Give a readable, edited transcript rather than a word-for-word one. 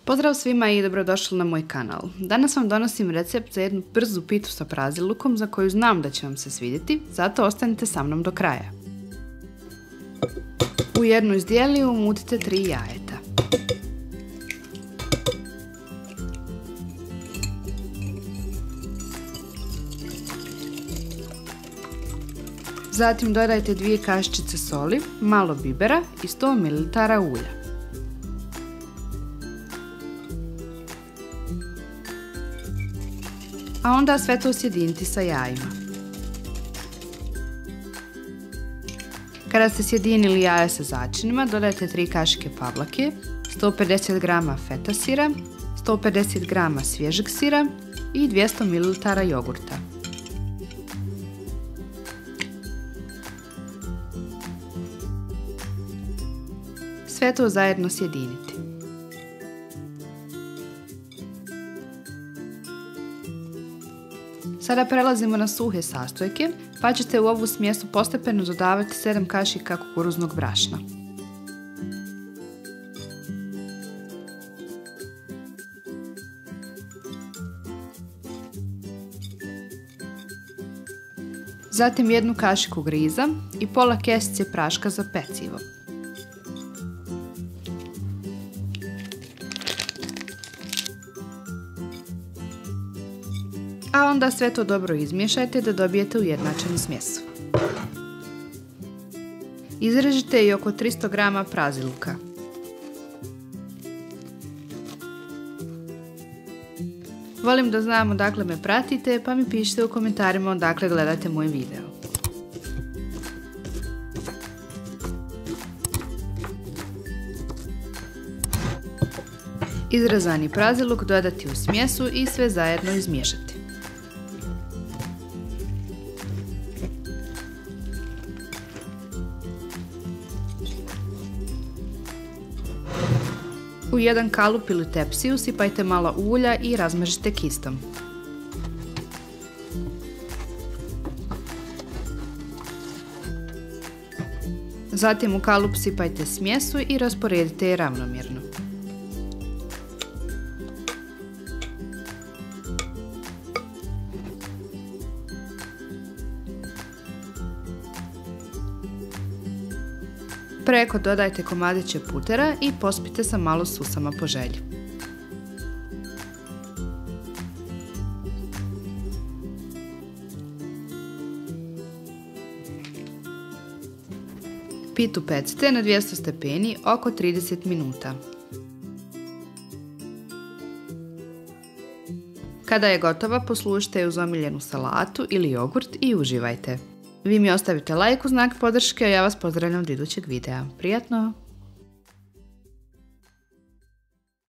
Pozdrav svima i dobrodošli na moj kanal. Danas vam donosim recept za jednu brzu pitu sa prazilukom za koju znam da će vam se svidjeti, zato ostanite sa mnom do kraja. U jednu izdjeliju umutite 3 jajeta. Zatim dodajte 2 kaščice soli, malo bibera i 100 ml ulja. A onda sve to sjediniti sa jajima. Kada ste sjedinili jaja sa začinima, dodajte 3 kašike pavlake, 150 g feta sira, 150 g svježeg sira i 200 ml jogurta. Sve to zajedno sjediniti. Sada prelazimo na suhe sastojke, pa ćete u ovu smjesu postepeno dodavati 7 kašika kukuruznog brašna. Zatim 1 kašiku griza i pola kesice praška za pecivo. A onda sve to dobro izmiješajte da dobijete ujednačenu smjesu. Izrežite i oko 300 g praziluka. Volim da znam odakle me pratite, pa mi pišite u komentarima odakle gledate moj video. Izrezani praziluk dodati u smjesu i sve zajedno izmiješati. U jedan kalup ili tepsiju sipajte malo ulja i razmažite kistom. Zatim u kalup sipajte smjesu i rasporedite je ravnomjerno. Preko dodajte komadiće putera i pospite sa malo susama po želji. Pitu pecite na 200 stepeni oko 30 minuta. Kada je gotova, poslužite je uz omiljenu salatu ili jogurt i uživajte. Vi mi ostavite like u znak podrške, a ja vas pozdravljam od idućeg videa. Prijatno!